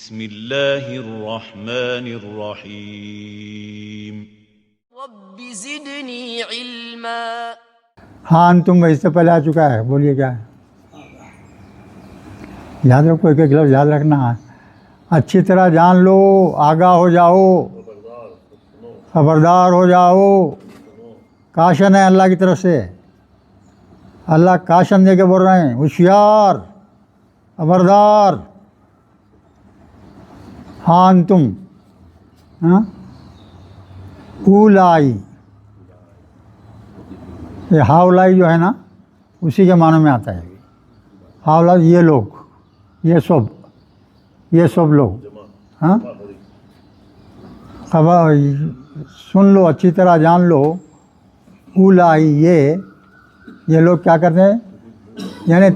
بسم اللہ الرحمن الرحیم رب زدنی علما۔ ہاں تم اس سے پہلے آ چکا ہے، بولیے کیا ہے؟ یاد رکھو، ایک ایک لفظ یاد رکھنا ہے، اچھی طرح جان لو، آگاہ ہو جاؤ، خبردار ہو جاؤ۔ کاشن ہے اللہ کی طرف سے، اللہ کاشن دے کے بول رہے ہیں، ہوشیار، خبردار۔ ہاں تم اولائی، یہ ہاولائی جو ہے نا، اسی کے معنی میں آتا ہے۔ ہاولائی یہ لوگ، یہ سب لوگ، ہاں خبر سن لو، اچھی طرح جان لو، اولائی یہ لوگ کیا کرتے ہیں، یعنی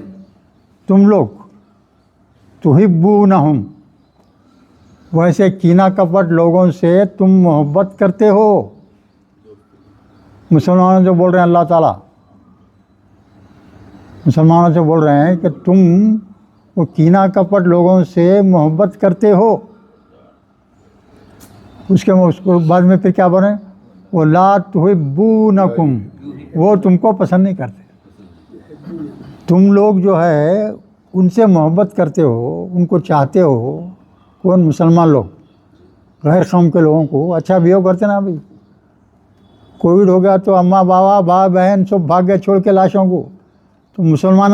تم لوگ تحبونہم، ویسے کینہ کپٹ لوگوں سے تم محبت کرتے ہو۔ مسلمانوں سے بول رہے ہیں اللہ تعالیٰ، مسلمانوں سے بول رہے ہیں کہ تم وہ کینہ کپٹ لوگوں سے محبت کرتے ہو۔ اس کے بعد میں پھر کیا بول رہے ہیں، وہ لا تحبونکم، وہ تم کو پسند نہیں کرتے۔ تم لوگ جو ہے ان سے محبت کرتے ہو، ان کو چاہتے ہو۔ کون؟ مسلمان لوگ غیر قوم کے لوگوں کو اچھا بیہو کرتے نا۔ ابھی کووڈ ہو گیا تو اماں بابا بھائی بہن سب بھاگ گئے چھوڑ کے لاشوں کو، تو مسلمان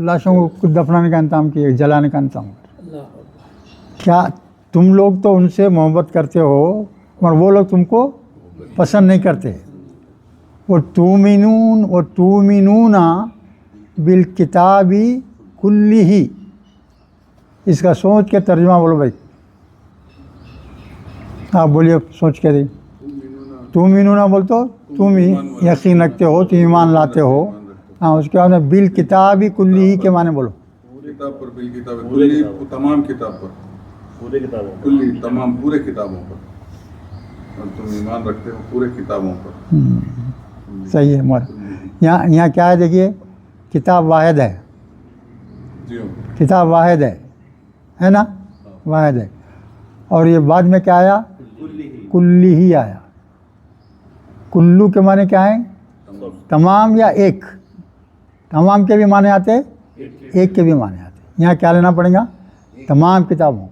لاشوں کو دفنانے کا انتظام کیے، جلانے کا انتظام۔ کیا تم لوگ تو ان سے محبت کرتے ہو مگر وہ لوگ تم کو پسند نہیں کرتے۔ وَتُؤْمِنُونَ بِالْكِتَابِ كُلِّهِ، اس کا سوچ کے ترجمہ بولو بھائی، آپ بولیے سوچ کے دی۔ تُؤْمِنُونَ بول تو تم یقین رکھتے ہو، تم ایمان لاتے ہو۔ ہاں، اس کے بعد میں بالکتاب کلی کے معنی بولو۔ کتاب پر، بالکتاب کلی، تمام کتاب پر، پورے کتابوں پر، کلی تمام پورے کتابوں پر، اور تم ایمان رکھتے ہو پورے کتابوں پر۔ صحیح ہے مور۔ یہاں کیا ہے دیکھیے، کتاب واحد ہے، کتاب واحد ہے نا، واحد ہے۔ اور یہ بعد میں کیا آیا؟ کلی ہی آیا۔ کلو کے معنی کیا ہیں؟ تمام یا ایک۔ تمام کے بھی معنی آتے، ایک کے بھی معنی آتے۔ یہاں کیا لینا پڑے گا؟ تمام کتابوں۔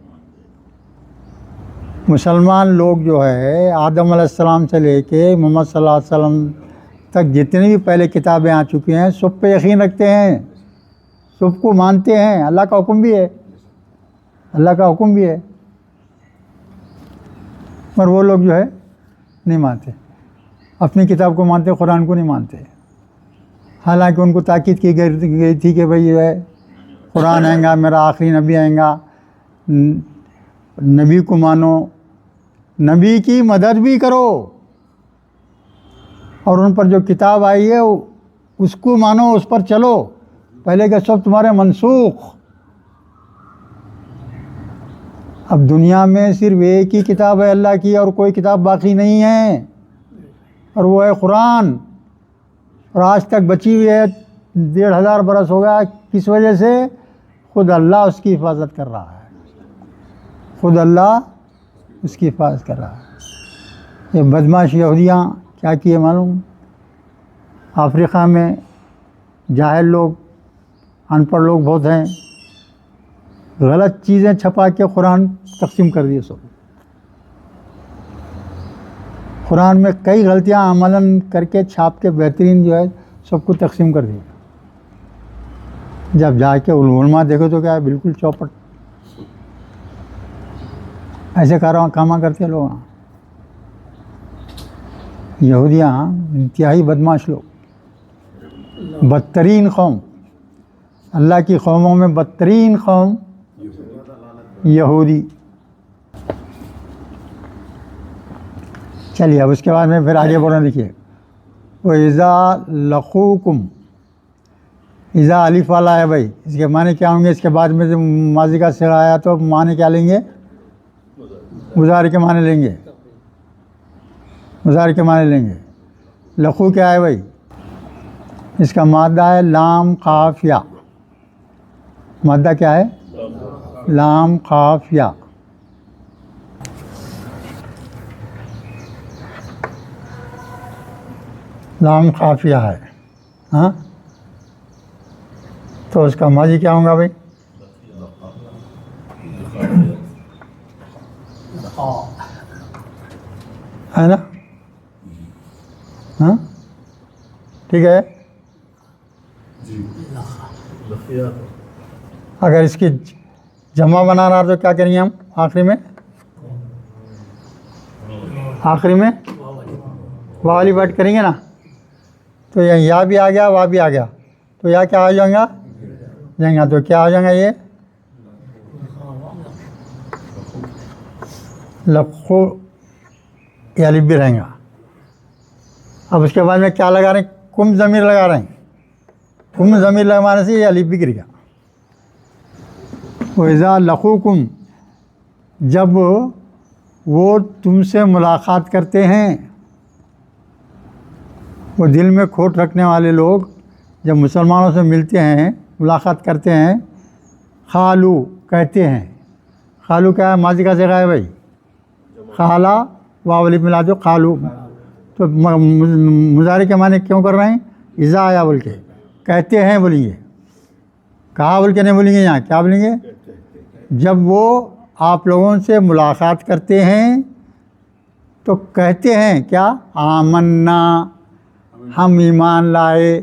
مسلمان لوگ جو ہے آدم علیہ السلام سے لے کے محمد صلی اللہ علیہ وسلم تک جتنی بھی پہلے کتابیں آ چکی ہیں سب پہ یقین رکھتے ہیں، سب کو مانتے ہیں۔ اللہ کا حکم بھی ہے، اللہ کا حکم بھی ہے، پر وہ لوگ جو ہے نہیں مانتے، اپنی کتاب کو مانتے، قرآن کو نہیں مانتے۔ حالانکہ ان کو تاکید کی گئی تھی کہ بھئی جو ہے قرآن آئیں گا، میرا آخری نبی آئیں گا، نبی کو مانو، نبی کی مدد بھی کرو، اور ان پر جو کتاب آئی ہے اس کو مانو، اس پر چلو، پہلے کہ سب تمہارے منسوخ۔ اب دنیا میں صرف ایک ہی کتاب ہے اللہ کی، اور کوئی کتاب باقی نہیں ہے، اور وہ ہے قرآن، اور آج تک بچی ہوئی ہے، 1500 برس ہو گیا۔ کس وجہ سے؟ خود اللہ اس کی حفاظت کر رہا ہے، خود اللہ اس کی حفاظت کر رہا ہے۔ یہ بدماش یہودیاں کیا کیے معلوم؟ افریقہ میں جاہل لوگ، ان پڑھ لوگ بہت ہیں، غلط چیزیں چھپا کے قرآن تقسیم کر دیے سب۔ قرآن میں کئی غلطیاں عملاً کر کے چھاپ کے بہترین جو ہے سب کو تقسیم کر دیا۔ جب جا کے علماء دیکھو تو کیا ہے، بالکل چوپٹ، ایسے کاماں کرتے لوگ۔ یہودیاں انتہائی بدماش لوگ، بدترین قوم، اللہ کی قوموں میں بدترین قوم یہودی۔ چلیے اب اس کے بعد میں پھر آگے بڑھنا، دیکھیے وَإِذَا لَقُوكُمْ، اذا الف والا ہے بھائی، اس کے معنی کیا ہوں گے؟ اس کے بعد میں جو ماضی کا صیغہ آیا تو معنی کیا لیں گے؟ مضارع کے معنی لیں گے، مضارع کے معنی لیں گے۔ لقو کیا ہے بھائی؟ اس کا مادہ ہے لام قاف یا، مادہ کیا ہے؟ لام قاف یا. لام قافیہ ہے. ہاں تو اس کا ماضی کیا ہوگا بھائی؟ ہے نا؟ ہاں ٹھیک ہے. اگر اس کی جمع بنا رہا تو کیا کریں گے ہم آخری میں واہ والی ورڈ کریں گے نا. تو یا بھی آ گیا واہ بھی آ گیا تو یا کیا آ جائیں گا تو کیا آ جائیں گا یہ لقو یہ الف بھی رہیں گا. اب اس کے بعد میں کیا لگا رہے ہیں؟ کم ضمیر لگا رہے ہیں. کم ضمیر لگانے سے یہ الف بھی گر گیا. وَإِذَا لَقُوكُمْ جب وہ تم سے ملاقات کرتے ہیں. وہ دل میں کھوٹ رکھنے والے لوگ جب مسلمانوں سے ملتے ہیں ملاقات کرتے ہیں خالو کہتے ہیں. خالو کیا ہے؟ ماضی کا صیغہ ہے بھائی. خالہ واو الف ملا دو خالو. تو مضارع کے معنی کیوں کر رہے ہیں؟ اذا آیا بول کے کہتے ہیں بولیں گے. کہا بول کے نہیں بولیں گے. یہاں کیا بولیں گے؟ جب وہ آپ لوگوں سے ملاقات کرتے ہیں تو کہتے ہیں کیا؟ آمنا ہم ایمان لائے.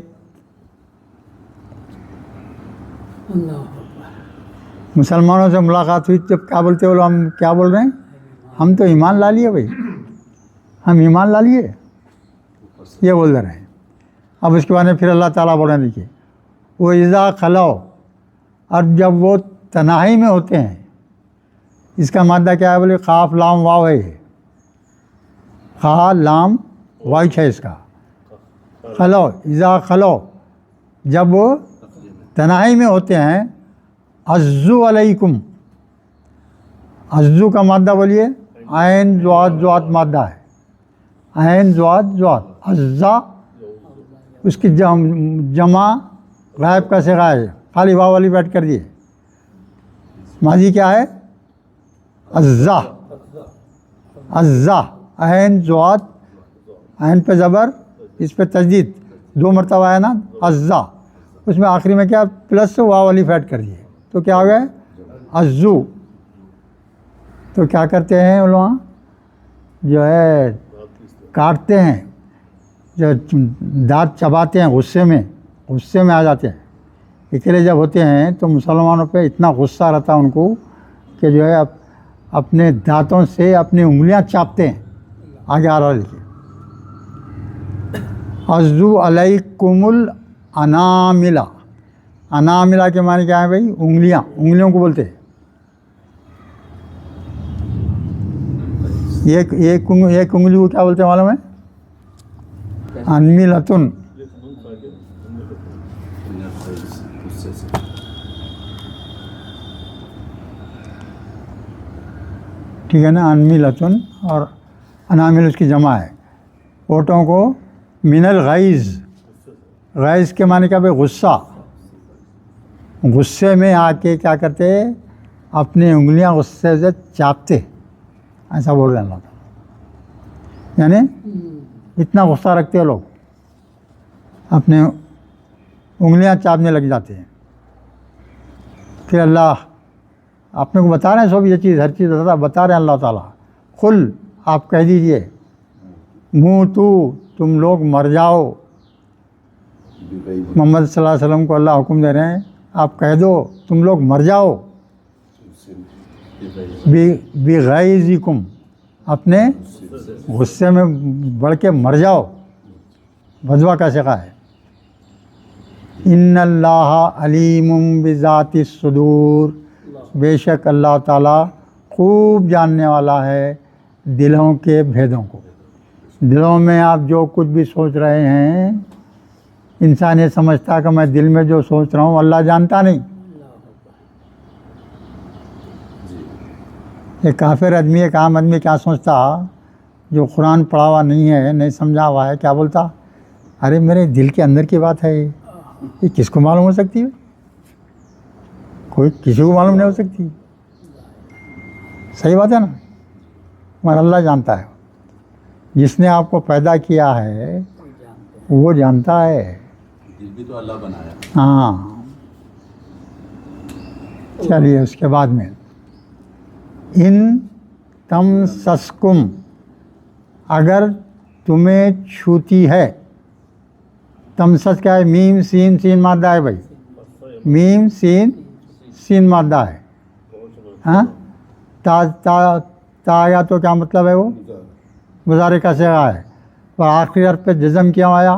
مسلمانوں سے ملاقات ہوئی جب کیا بولتے بولو ہم کیا بول رہے ہیں؟ ہم تو ایمان لا لیے بھائی. ہم ایمان لا لیے یہ بول رہے ہیں. اب اس کے بعد میں پھر اللہ تعالیٰ بول رہے ہیں دیکھیے وہ اذا خلو اور جب وہ تنہائی میں ہوتے ہیں. اس کا مادہ کیا ہے بولے؟ قاف لام واو ہے. خا لام وائٹ ہے اس کا. خلو اذا خلو جب وہ تنہائی میں ہوتے ہیں. عزو علیکم عزو کا مادہ بولیے عین زوات مادہ ہے. عین زوات عزا اس کی جمع غائب کا صیغہ ہے. خالی واو والی بیٹھ کر دیے. ماضی کیا ہے؟ عزا عین زوات عین پہ زبر اس پہ تجدید 2 مرتبہ ہے نا عزا. اس میں آخری میں کیا پلس واو والی ایڈ کر دیے تو کیا ہو گیا عزو. تو کیا کرتے ہیں وہ لوگ جو ہے کاٹتے ہیں جو دانت چباتے ہیں غصے میں آ جاتے ہیں. اکیلے جب ہوتے ہیں تو مسلمانوں پہ اتنا غصہ رہتا ہے ان کو کہ جو ہے اپنے دانتوں سے اپنی انگلیاں چاپتے ہیں. آگے آ رہا لکھیے عزو علیکم الاناملہ. اناملہ کے معنی کیا ہے بھائی؟ انگلیوں کو بولتے ہیں. ایک انگلی کو کیا بولتے ہیں معلوم ہے؟ انمیلتن. ٹھیک ہے نا؟ انمیلتن اور انامل اس کی جمع ہے. اوٹوں کو من الغیظ. غیظ کے معنی کیا بھائی؟ غصے میں آ کے کیا کرتے؟ اپنی انگلیاں غصے سے چاپتے. ایسا بول رہے ہیں اللہ تعالیٰ. یعنی اتنا غصہ رکھتے ہیں لوگ اپنے انگلیاں چاپنے لگ جاتے ہیں. پھر اللہ اپنے کو بتا رہے ہیں سب یہ چیز ہر چیز بتا رہے ہیں اللہ تعالیٰ. قل آپ کہہ دیجئے موتو تم لوگ مر جاؤ. محمد صلی اللہ علیہ وسلم کو اللہ حکم دے رہے ہیں آپ کہہ دو تم لوگ مر جاؤ. بغیظکم اپنے غصے میں بڑھ کے مر جاؤ. بدوا کا صیغہ ہے. ان اللہ علیم بذات الصدور. بے شک اللہ تعالیٰ خوب جاننے والا ہے دلوں کے بھیدوں کو. دلوں میں آپ جو کچھ بھی سوچ رہے ہیں انسان یہ سمجھتا کہ میں دل میں جو سوچ رہا ہوں اللہ جانتا نہیں. ایک کافر آدمی ایک عام آدمی کیا سوچتا جو قرآن پڑھا ہوا نہیں ہے نہیں سمجھا ہوا ہے؟ کیا بولتا؟ ارے میرے دل کے اندر کی بات ہے یہ کس کو معلوم ہو سکتی ہے؟ کوئی کسی کو معلوم نہیں ہو سکتی. صحیح بات ہے نا, مگر اللہ جانتا ہے, جس نے آپ کو پیدا کیا ہے وہ جانتا ہے. دل بھی تو اللہ بنایا. ہاں چلیے اس کے بعد میں ان تمسسکم, اگر تمہیں چھوتی ہے. تمسس کیا ہے؟ میم سین, سین مادہ ہے بھائی, میم سین سین مادہ ہے. ہاں تا تا تا آیا تو کیا مطلب ہے؟ وہ مضارع کا صیغہ ہے. اور آخری حرف پہ جزم کیوں آیا؟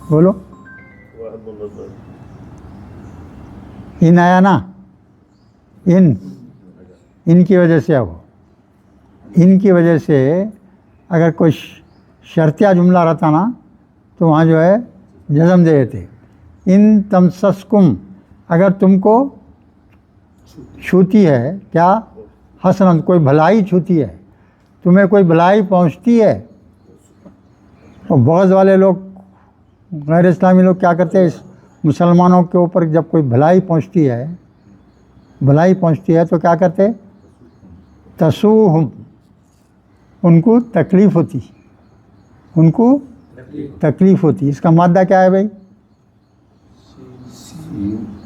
بولو. ان آیا نا, ان کی وجہ سے. وہ ان کی وجہ سے اگر کوئی شرطیہ جملہ رہتا نا تو وہاں جو ہے جزم دے دیتے. ان تمسسکم, اگر تم کو چھوتی ہے, کیا؟ حسنن, کوئی بھلائی چھوتی ہے, تمہیں کوئی بھلائی پہنچتی ہے. اور بغض والے لوگ, غیر اسلامی لوگ کیا کرتے ہیں, اس مسلمانوں کے اوپر جب کوئی بھلائی پہنچتی ہے تو کیا کرتے؟ تسوہم, ان کو تکلیف ہوتی, ان کو تکلیف ہوتی. اس کا مادہ کیا ہے بھائی؟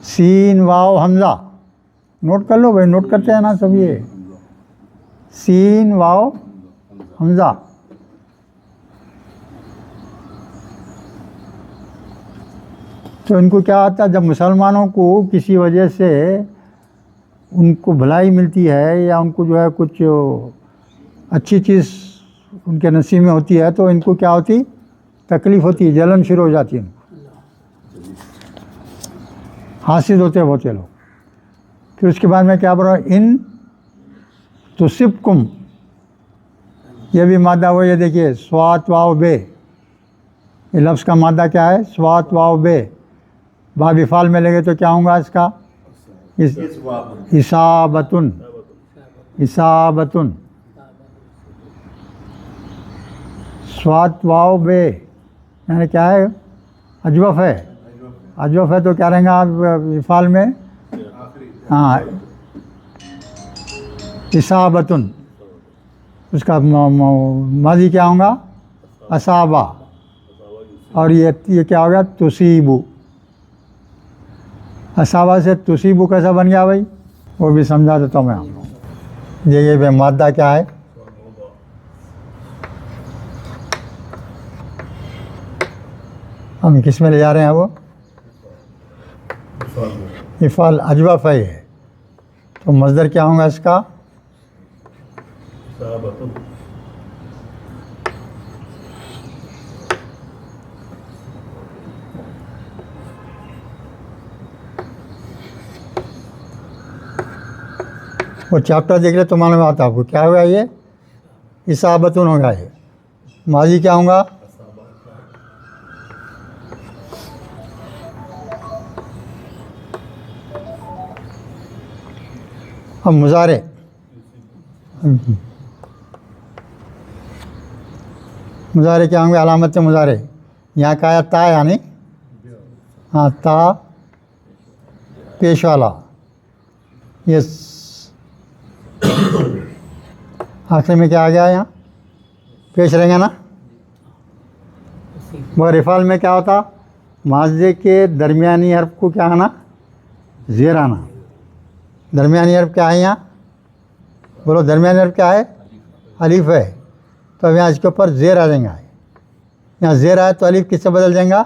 سین واو حمزہ. نوٹ کر لو بھائی, نوٹ کرتے ہیں نا سب. یہ سین واو حمزہ. تو ان کو کیا آتا ہے, جب مسلمانوں کو کسی وجہ سے ان کو بھلائی ملتی ہے یا ان کو جو ہے کچھ اچھی چیز ان کے نصیب میں ہوتی ہے تو ان کو کیا ہوتی؟ تکلیف ہوتی ہے, جلن شروع ہو جاتی ہے. حاسد ہوتے ہیں بہت لوگ. پھر اس کے بعد میں کیا بول رہا ہوں, ان تصبکم, یہ بھی مادہ وہ, یہ دیکھیے سوات واو بے, یہ لفظ کا مادہ کیا ہے؟ سوات واو بے. باب افعال میں لگے تو کیا ہوں گا اس کا؟ اصابتن, اصابتن. سوات واو بے یعنی کیا ہے؟ اجوف ہے. اجوف ہے تو کیا رہیں گا افعال میں؟ ہاں اصابتن. اس کا ماضی کیا ہوگا؟ اصابہ. اور یہ کیا ہو گیا؟ تصیبو. اصابہ سے تصیبو کیسا بن گیا بھائی؟ وہ بھی سمجھا دیتا ہوں میں آپ کو. یہ مادہ کیا ہے؟ ہم کس میں لے جا رہے ہیں؟ وہ افعال اجوف ہے. یہ تو مصدر کیا ہوگا اس کا؟ وہ چیپٹر دیکھ لے تو معلوم آتا آپ کو. کیا ہوگا یہ؟ اصابتن ہوگا. یہ ماضی کیا ہوگا؟ اب مضارع, مضارع کیا ہوں گے؟ علامت مضارع. یہاں کا آیا تا, یعنی ہاں تا پیش والا. یہ آخر میں کیا آ گیا؟ یہاں پیش رہیں گے نا. مگر افعال میں کیا ہوتا؟ ماضی کے درمیانی حرف کو کیا آنا؟ زیر آنا. درمیانی حرف کیا ہے یہاں؟ بولو درمیانی حرف کیا ہے؟ الف ہے. تو اب یہاں اس کے اوپر زیر آ جائیں گا. یہاں زیر آئے تو الف کس سے بدل جائیں گا؟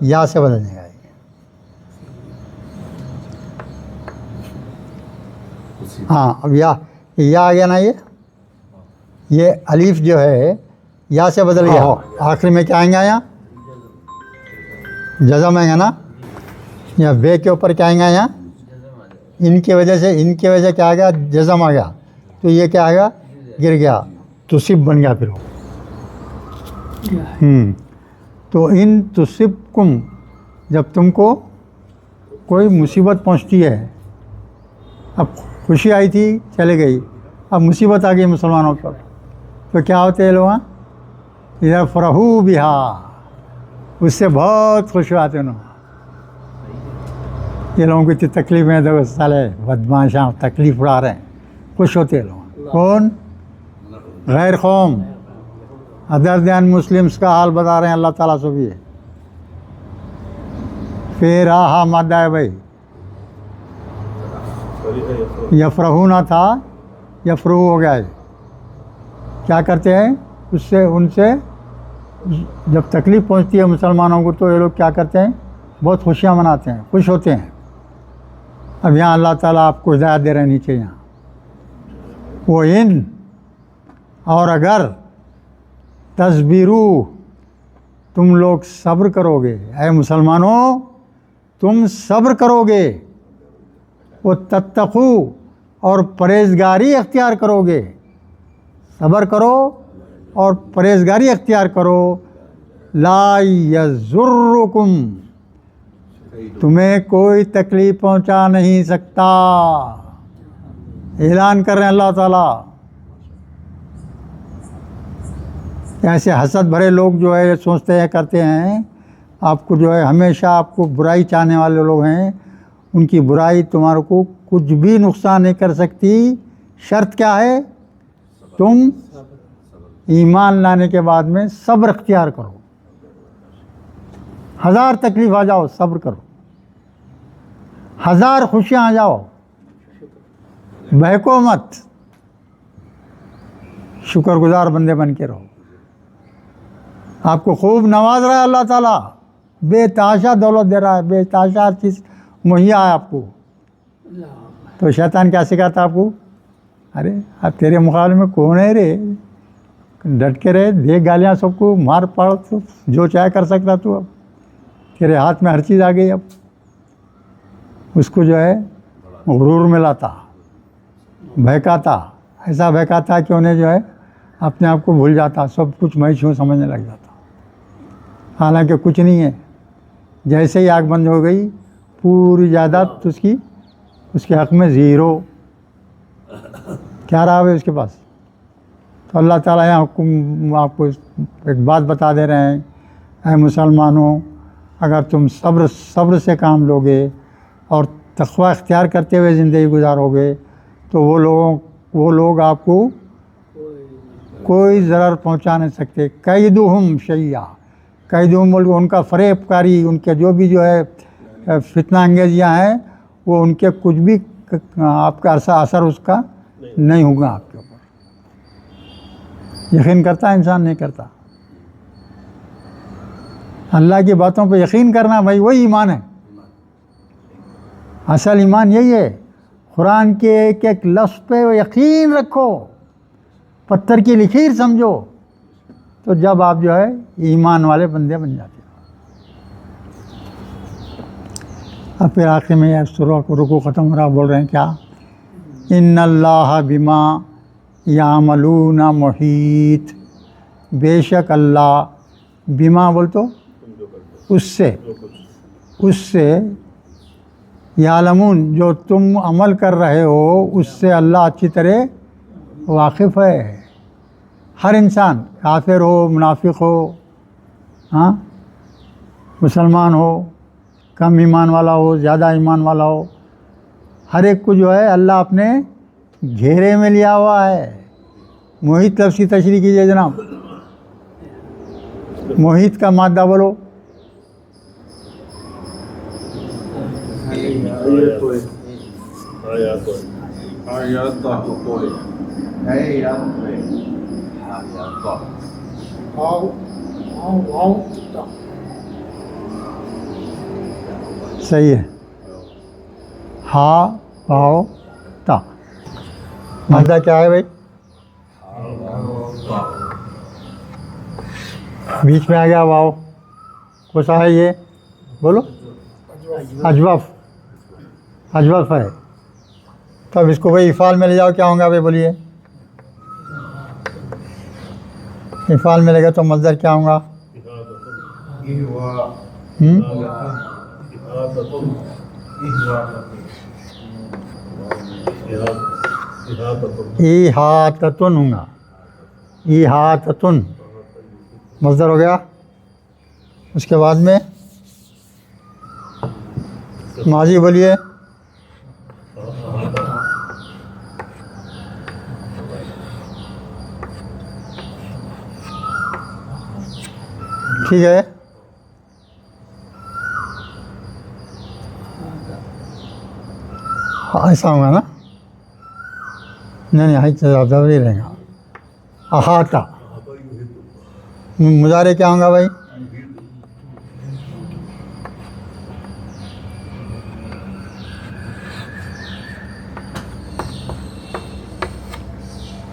یا سے بدل جائیں گا. ہاں اب یا آ گیا نا. یہ الف جو ہے یا سے بدل گیا. آخر میں کیا آئیں گا؟ یہاں جزم آئیں گا نا. یا بے کے اوپر کیا آئیں گا؟ یہاں ان کی وجہ سے کیا آ گیا؟ جزم آ گیا. تو یہ کیا آ گیا؟ گر گیا. تصب بن گیا. پھر تو ان تصبکم, جب تم کو کوئی مصیبت پہنچتی ہے, اب خوشی آئی تھی چلے گئی, اب مصیبت آ گئی مسلمانوں پر, تو کیا ہوتے ہیں لوگ؟ ادھر فرحو بہا, اس سے بہت خوش ہوتے ہیں. یہ لوگوں کو اتنی تکلیف میں تو سالے بدماشاں تکلیف اڑا رہے ہیں. خوش ہوتے ہیں لوگ. کون؟ غیر قوم. ادر دین مسلمس کا حال بتا رہے ہیں اللہ تعالیٰ سے بھی. پھر ہاں مادہ ہے بھائی, یفرحون تھا یفرحو ہو گیا ہے. کیا کرتے ہیں اس سے, ان سے جب تکلیف پہنچتی ہے مسلمانوں کو تو یہ لوگ کیا کرتے ہیں, بہت خوشیاں مناتے ہیں, خوش ہوتے ہیں. اب یہاں اللہ تعالیٰ آپ کو ہدایت دے رہے ہیں نیچے یہاں. وہ ان اور اگر تصبرو تم لوگ صبر کرو گے, اے مسلمانوں تم صبر کرو گے, وہ تتقو اور پرہیزگاری اختیار کرو گے, صبر کرو اور پرہیزگاری اختیار کرو, لا یضرکم تمہیں کوئی تکلیف پہنچا نہیں سکتا. اعلان کر رہے ہیں اللہ تعالیٰ. ایسے حسد بھرے لوگ جو ہے سوچتے ہیں, کرتے ہیں آپ کو جو ہے ہمیشہ آپ کو برائی چاہنے والے لوگ ہیں, ان کی برائی تمہارے کو کچھ بھی نقصان نہیں کر سکتی. شرط کیا ہے؟ تم ایمان لانے کے بعد میں صبر اختیار کرو. 1000 تکلیف آ جاؤ صبر کرو, 1000 خوشیاں آ جاؤ بہکو مت, شکر گزار بندے بن کے رہو. آپ کو خوب نواز رہا ہے اللہ تعالیٰ, بے تحاشا دولت دے رہا ہے, بے تحاشا ہر چیز مہیا ہے آپ کو. تو شیطان کیا سکھاتا آپ کو؟ ارے اب تیرے مقابلے میں کون ہے رے, ڈٹ کے رہے, دے گالیاں سب کو, مار پاڑ, تو جو چاہے کر سکتا تو. اب تیرے ہاتھ میں ہر چیز آ گئی. اب اس کو جو ہے غرور میں لاتا, بہکاتا, ایسا بہکاتا کہ انہیں جو ہے اپنے آپ کو بھول جاتا, سب کچھ میں چھوں سمجھنے لگ جاتا, حالانکہ کچھ نہیں ہے. جیسے ہی آنکھ بند ہو گئی پوری جائیداد اس کے حق میں زیرو. کیا رہا ہے اس کے پاس؟ تو اللہ تعالیٰ یہاں آپ کو ایک بات بتا دے رہے ہیں, اے مسلمانوں اگر تم صبر سے کام لوگے اور تقوی اختیار کرتے ہوئے زندگی گزارو گے تو وہ لوگ آپ کو کوئی ضرر پہنچا نہیں سکتے. قیدہم شیئا, قیدہم بول کے ان کا فریب کاری, ان کے جو بھی جو ہے فتنہ انگیزیاں ہیں وہ ان کے کچھ بھی آپ کا اثر اس کا نہیں ہوگا آپ کے اوپر. یقین کرتا ہے انسان؟ نہیں کرتا. اللہ کی باتوں پہ یقین کرنا بھائی وہی ایمان ہے. اصل ایمان یہی ہے, قرآن کے ایک ایک لفظ پہ یقین رکھو, پتھر کی لکیر سمجھو, تو جب آپ جو ہے ایمان والے بندے بن جاتے ہو. اب پھر آخر میں یہ سورہ کو رکوع ختم ہو رہا, بول رہے ہیں کیا؟ ان اللہ بما یعملون محیط, بے شک اللہ, بما بول تو اس سے یعلمون جو تم عمل کر رہے ہو اس سے اللہ اچھی طرح واقف ہے. ہر انسان, کافر ہو, منافق ہو, ہاں, مسلمان ہو, کم ایمان والا ہو, زیادہ ایمان والا ہو, ہر ایک کو جو ہے اللہ اپنے گھیرے میں لیا ہوا ہے. محیط لفظ کی تشریح کیجیے جناب. محیط کا مادہ بولو. صحیح ہے. ہا واو تا مادہ کیا ہے بھائی؟ بیچ میں آ گیا واو, کون سا ہے یہ بولو؟ اجوف. اجوف ہے. تو اب اس کو بھائی افعال میں لے جاؤ, کیا ہوں گا بھائی بولیے؟ افعال میں لے گا تو مصدر کیا ہوں گا؟ احاطتن ہوں گا. احاطتن مصدر ہو گیا. اس کے بعد میں ماضی بولیے. ٹھیک ہے. ایسا ہوگا نا؟ نہیں نہیں رہے گا. احاطہ مضارع کیا ہوگا بھائی؟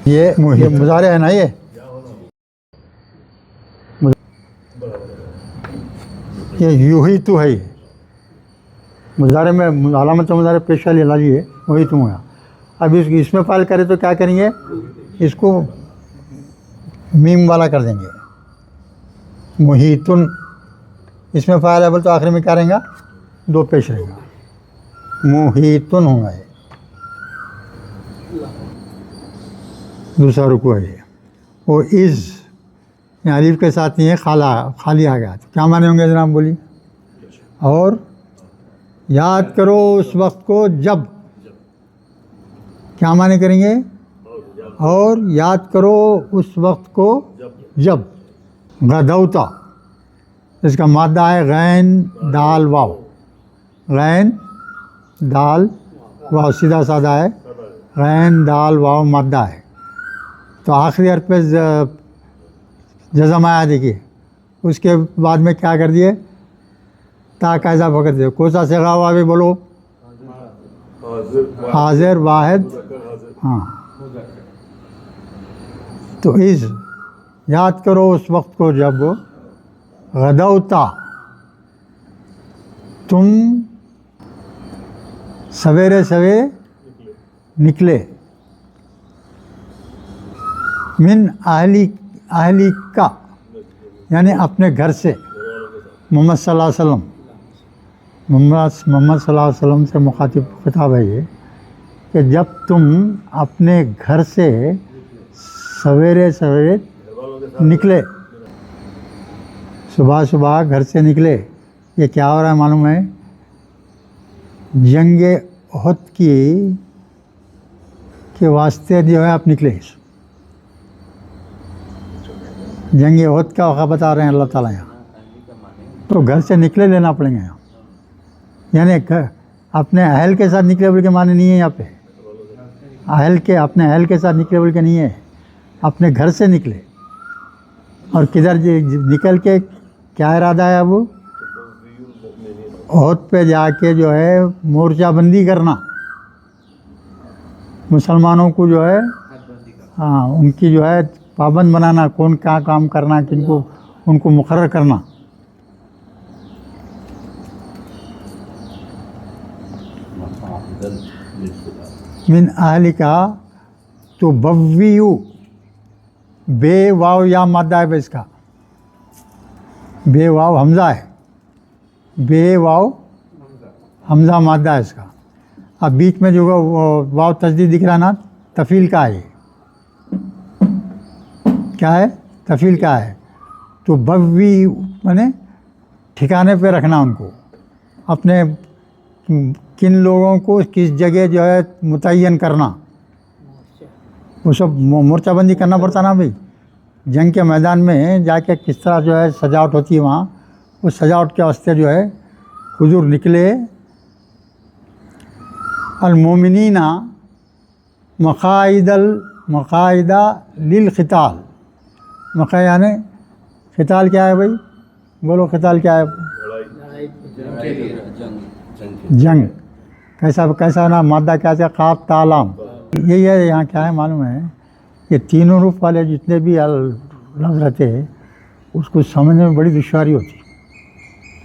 یہ مضارع ہے نا. یہ یوں ہی تو ہے. یہ مضارع میں علامت مضارع پیش علی ہے وہی تم ہوگا. اب اس میں فعال کرے تو کیا کریں گے؟ اس کو میم والا کر دیں گے. محیطن اس میں فعال ہے بول تو آخر میں کیا رہیں گا؟ 2 پیش رہے گا. محیطن ہوگا. یہ دوسرا رکوع ہے. یہ وہ از الف کے ساتھ نہیں ہے، خالی آ گیا. تو کیا معنی ہوں گے جناب بولیے؟ اور یاد کرو اس وقت کو جب، کیا معنی کریں گے؟ اور یاد کرو اس وقت کو جب. غدوتا اس کا مادہ ہے غین دال واو. غین دال واو سیدھا سادہ ہے. غین دال واو مادہ ہے. تو آخری حرف پہ جزم آیا. دیکھیے اس کے بعد میں کیا کر دیے؟ تا کا اضافہ کر دیے. کون سا صیغہ ہوا بھی بولو؟ حاضر واحد. ہاں تو از یاد کرو اس وقت کو جب غدوتا تم سویرے سویرے نکلے. من اہلی کا یعنی اپنے گھر سے. محمد صلی اللہ علیہ وسلم، محمد صلی اللہ علیہ وسلم سے مخاطب خطاب ہے یہ کہ جب تم اپنے گھر سے سویرے سویرے نکلے، صبح صبح گھر سے نکلے. یہ کیا ہو رہا ہے معلوم ہے؟ جنگ احد کے واسطے جو ہے آپ نکلے. جنگ احد کا واقعہ بتا رہے ہیں اللہ تعالیٰ یہاں. تو گھر سے نکلے لینا پڑیں گے یہاں. یعنی اپنے اہل کے ساتھ نکلے بول کے معنی نہیں ہے یہاں پہ. اپنے اہل کے ساتھ نکلے بول کے نہیں ہے، اپنے گھر سے نکلے. اور کدھر نکل کے کیا ارادہ ہے؟ اب احد پہ جا کے جو ہے مورچہ بندی کرنا، مسلمانوں کو جو ہے ہاں ان کی جو ہے پابند بنانا، کون کیا کام کرنا، کن کو ان کو مقرر کرنا. من اہل کا تو بویو بے واو یا مادہ ہے اس کا. بے واو حمزہ ہے. بے واو حمزہ مادہ ہے اس کا. اب بیچ میں جو واو تجدید دکھ رہا نا، تفیل کا ہے. کیا ہے؟ تفیل کا ہے. تو بوی یعنی ٹھکانے پہ رکھنا ان کو، اپنے کن لوگوں کو کس جگہ جو ہے متعین کرنا. وہ سب مورچہ بندی کرنا پڑتا نا بھائی. جنگ کے میدان میں جا کے کس طرح جو ہے سجاوٹ ہوتی ہے وہاں، اس سجاوٹ کے واسطے جو ہے حضور نکلے. المومنین مقاعدہ للقتال. مقاعدہ یعنی قتال کیا ہے بھائی؟ بولو قتال کیا ہے؟ جنگ. کیسا نا مادہ کیا ہے؟ قاف تا لام. یہی ہے. یہاں کیا ہے معلوم ہے؟ یہ تینوں حروف والے جتنے بھی لفظ رہتے ہیں اس کو سمجھنے میں بڑی دشواری ہوتی.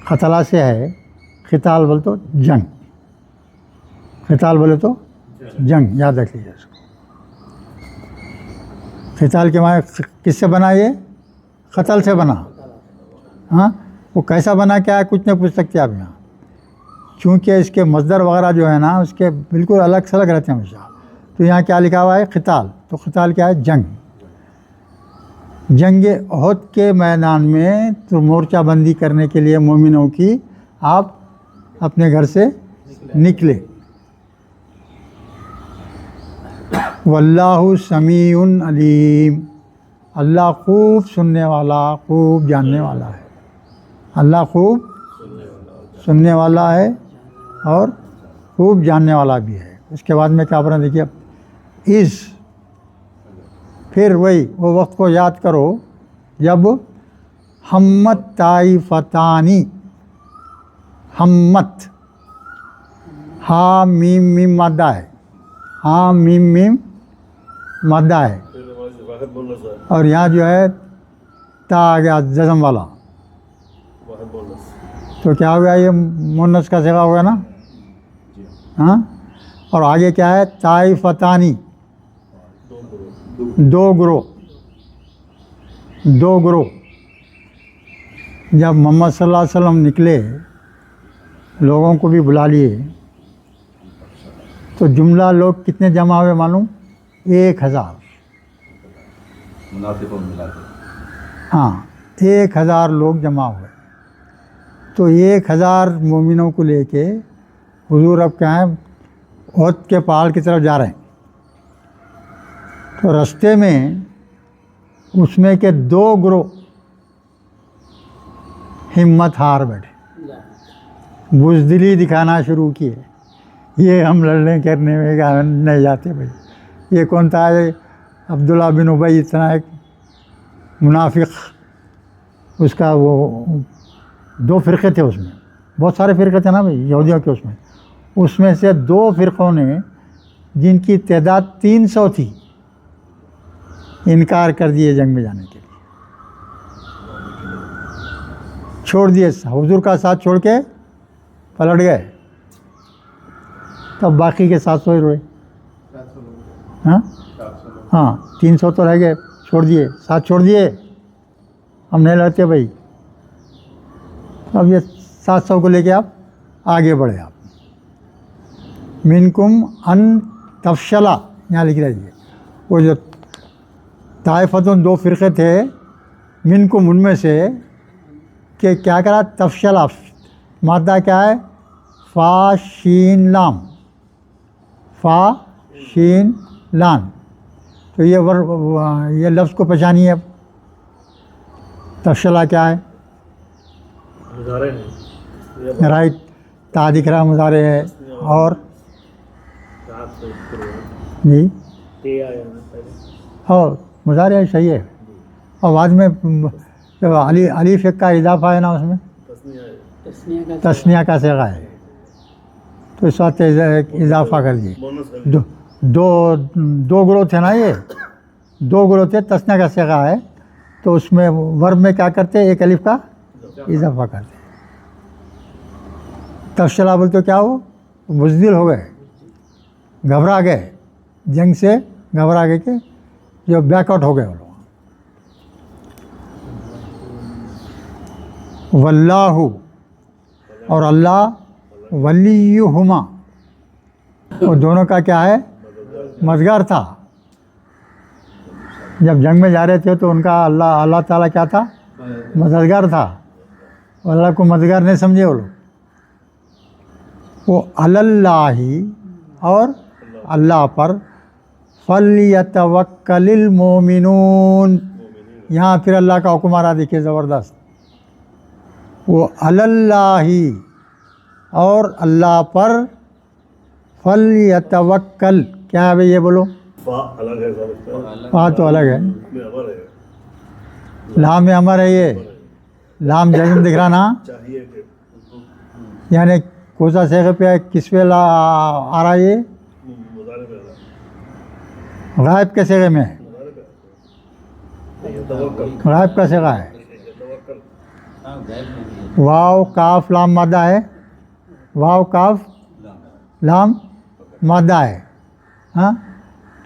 قتلا سے ہے، قتال بولے تو جنگ، قتال بولے تو جنگ. یاد رکھ لیجیے اس کو. قتال کے معنی کس سے بنا؟ یہ قتل سے بنا. ہاں وہ کیسا بنا کیا ہے کچھ نہیں پوچھ سکتے آپ یہاں، چونکہ اس کے مصدر وغیرہ جو ہے نا اس کے بالکل الگ سلگ رہتے ہیں ہمیشہ. تو یہاں کیا لکھا ہوا ہے؟ قتال. تو قتال کیا ہے؟ جنگ. جنگ احد کے میدان میں تو مورچہ بندی کرنے کے لیے مومنوں کی آپ اپنے گھر سے نکلے. واللہ سمیع علیم. اللہ خوب سننے والا، خوب جاننے والا ہے. اللہ خوب سننے والا ہے اور خوب جاننے والا بھی ہے. اس کے بعد میں کیا پڑھا دیکھیے اب پھر وہی وہ وقت کو یاد کرو جب ہمت طائفتانی، ہمت ہا میم میم مادہ ہے، ہا میم میم مادہ ہے، اور یہاں جو ہے تا آ گیا جزم والا، تو کیا ہو گیا یہ مونس کا صیغہ ہو گیا نا. ہاں اور آگے کیا ہے طائفتانی، دو گروہ. دو گروہ جب محمد صلی اللہ علیہ وسلم نکلے لوگوں کو بھی بلا لیے تو جملہ لوگ کتنے جمع ہوئے معلوم؟ 1000. منافقوں ملا کے ہاں 1000 لوگ جمع ہوئے. تو 1000 مومنوں کو لے کے حضور اب کیا ہے احد کے پہاڑ کی طرف جا رہے ہیں. تو رستے میں اس میں کے 2 گروہ ہمت ہار بیٹھے، بزدلی دکھانا شروع کیے. یہ ہم لڑنے کرنے میں نہیں جاتے بھائی. یہ کون تھا؟ عبداللہ بن ابی، اتنا ایک منافق. اس کا وہ 2 فرقے تھے، اس میں بہت سارے فرقے تھے نا بھائی یہودیوں کے. اس میں سے 2 فرقوں نے جن کی تعداد 300 تھی انکار کر دیے جنگ میں جانے کے لیے، چھوڑ دیے، حضور کا ساتھ چھوڑ کے پلٹ گئے. تب باقی کے 700 ہی روئے. ہاں 300 تو رہ گئے، چھوڑ دیے، ساتھ چھوڑ دیے، ہم نہیں لڑتے بھائی. اب یہ 700 کو لے کے آپ آگے بڑھے. آپ منکم ان تفشلا یہاں لکھ رہے وہ جو طائفتون 2 فرقے تھے منکم ان میں سے کہ کیا کرا تفشلا، مادہ کیا ہے فا شین لام، فا شین لام. تو یہ لفظ کو پہچانیے. اب تفشلا کیا ہے؟ رائٹ، تا دکھ رہا مضارع ہے. اور جی اور مضارع صحیح ہے. اور بعد میں الف کا اضافہ ہے نا، اس میں تثنیہ کا صیغہ ہے، تو اس وقت اضافہ کر دیے. دو گروہ تھے نا، یہ 2 گروہ تھے، تثنیہ کا صیغہ ہے. تو اس میں ورب میں کیا کرتے؟ ایک الف کا اضافہ کرتے. تفشلا بول تو کیا ہو؟ بزدل ہو گئے، گھبرا گئے، جنگ سے گھبرا گئے کہ جو بیک آؤٹ ہو گئے وہ لوگ. واللہ اور اللہ ولیہما، وہ دونوں کا کیا ہے مددگار تھا. جب جنگ میں جا رہے تھے تو ان کا اللہ تعالیٰ کیا تھا؟ مددگار تھا. اللہ کو مددگار نہیں سمجھے وہ لوگ. وہ اللہ اور اللہ پر فَلْيَتَوَكَّلِ الْمُؤْمِنُونَ. یہاں پھر اللہ کا حکم آ رہا، دیکھیے زبردست. وہ اللہ اور اللہ پر فَلْيَتَوَكَّلْ کیا ہے بھائی؟ یہ بولو. فا تو الگ ہے، لام امر ہے. یہ لام جزم دکھ رہا نا، یعنی کوسا صیغے پہ کس پہ آ رہا ہے؟ یہ غائب کے صیغے میں، غائب کا صیغہ ہے. واو کاف لام مادہ ہے، واو کاف لام مادہ ہے. ہاں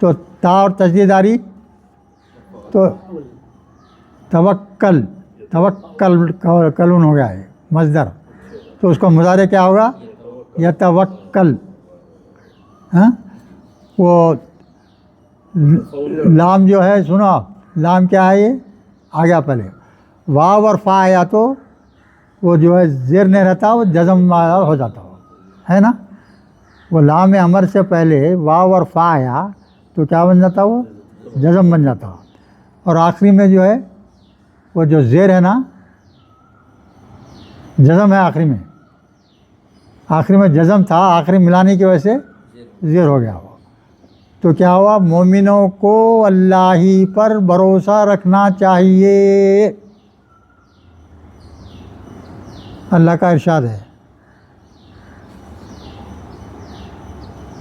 تو تا اور تشدید آ رہی تو توکل، توکل کلون ہو گیا ہے مصدر. تو اس کو مضارع کیا ہوگا؟ یتوکل. ہاں وہ لام جو ہے، سنو آپ، لام کیا ہے؟ یہ آ گیا پہلے. واو اور فا آیا تو وہ جو ہے زیر نہیں رہتا، وہ جزم ہو جاتا ہے نا. وہ لام امر سے پہلے واو اور فا آیا تو کیا بن جاتا؟ وہ جزم بن جاتا. اور آخری میں جو ہے وہ جو زیر ہے نا جزم ہے آخری میں جزم تھا، آخری ملانے کی وجہ سے زیر ہو گیا وہ. تو کیا ہوا؟ مومنوں کو اللہ ہی پر بھروسہ رکھنا چاہیے. اللہ کا ارشاد ہے.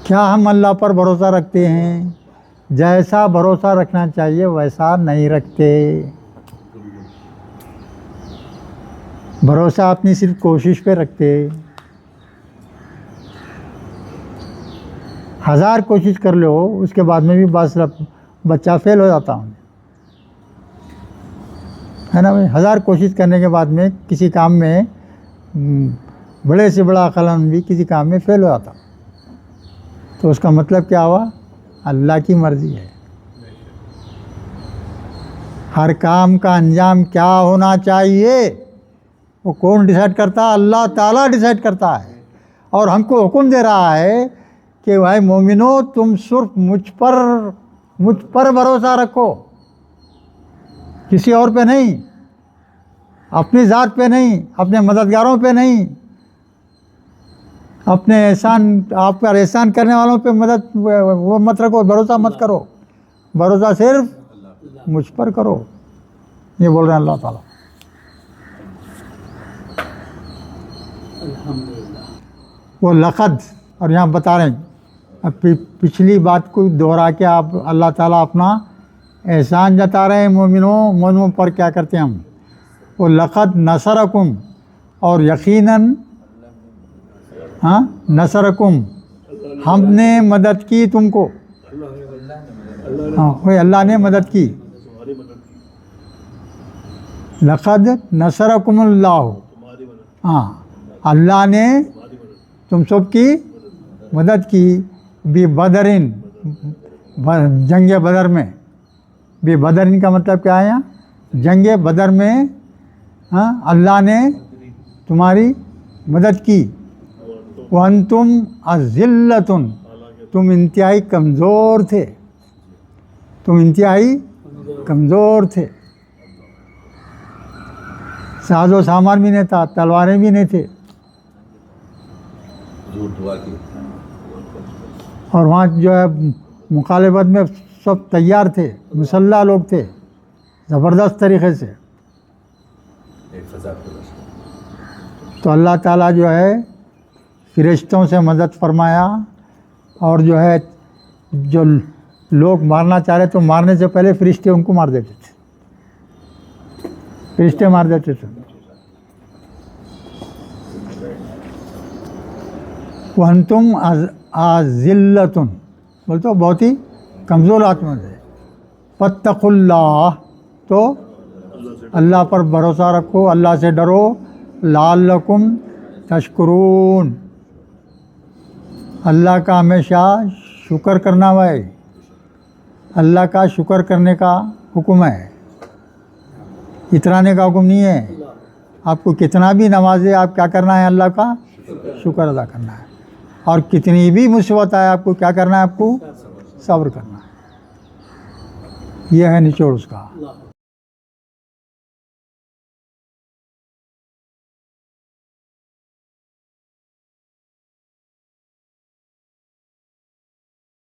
کیا ہم اللہ پر بھروسہ رکھتے ہیں؟ جیسا بھروسہ رکھنا چاہیے ویسا نہیں رکھتے. بھروسہ اپنی صرف کوشش پہ رکھتے. 1000 کوشش کر لو اس کے بعد میں بھی بس بچہ فیل ہو جاتا ہوں، ہے نا بھائی. 1000 کوشش کرنے کے بعد میں کسی کام میں بڑے سے بڑا عقلمند بھی کسی کام میں فیل ہو جاتا. تو اس کا مطلب کیا ہوا؟ اللہ کی مرضی ہے. ہر کام کا انجام کیا ہونا چاہیے وہ کون ڈیسائیڈ کرتا ہے؟ اللہ تعالیٰ ڈیسائیڈ کرتا ہے. اور ہم کو حکم دے رہا ہے کہ بھائی مومنو تم صرف مجھ پر بھروسہ رکھو، کسی اور پہ نہیں، اپنی ذات پہ نہیں، اپنے مددگاروں پہ نہیں، اپنے آپ پر احسان کرنے والوں پہ وہ مت رکھو، بھروسہ مت کرو، بھروسہ صرف مجھ پر کرو. یہ بول رہے ہیں اللہ تعالیٰ. وہ لقد، اور یہاں بتا رہے ہیں اب پچھلی بات کو دہرا کے آپ اللہ تعالیٰ اپنا احسان جتا رہے ہیں مومنوں پر. کیا کرتے ہیں ہم؟ وہ لقد نصرکم، اور یقیناً نصرکم، ہم نے مدد کی تم کو. وہی اللہ نے مدد کی. لقد نصرکم اللہ، اللہ نے تم سب کی مدد کی. بی بدرین، جنگ بدر میں. بی بدرین کا مطلب کیا ہے؟ جنگ بدر میں اللہ نے تمہاری مدد کی. وانتم اذلۃ، تم انتہائی کمزور تھے. تم انتہائی کمزور تھے. ساز و سامان بھی نہیں تھا، تلواریں بھی نہیں تھے. اور وہاں جو ہے مخالفت میں سب تیار تھے، مسلح لوگ تھے زبردست طریقے سے. تو اللہ تعالیٰ جو ہے فرشتوں سے مدد فرمایا، اور جو ہے جو لوگ مارنا چاہ رہے تو مارنے سے پہلے فرشتے ان کو مار دیتے تھے، فرشتے مار دیتے تھے. وانتم اذلۃ، بولتے ہو بہت ہی کمزور آدمی ہے. فاتقوا اللہ، تو اللہ پر بھروسہ رکھو، اللہ سے ڈرو. لعلکم تشکرون، اللہ کا ہمیشہ شکر کرنا ہے. اللہ کا شکر کرنے کا حکم ہے، اترانے کا حکم نہیں ہے. آپ کو کتنا بھی نوازے، آپ کیا کرنا ہے؟ اللہ کا شکر ادا کرنا ہے. اور کتنی بھی مصیبت آئے آپ کو کیا کرنا ہے؟ آپ کو صبر کرنا ہے. یہ ہے نچوڑ اس کا.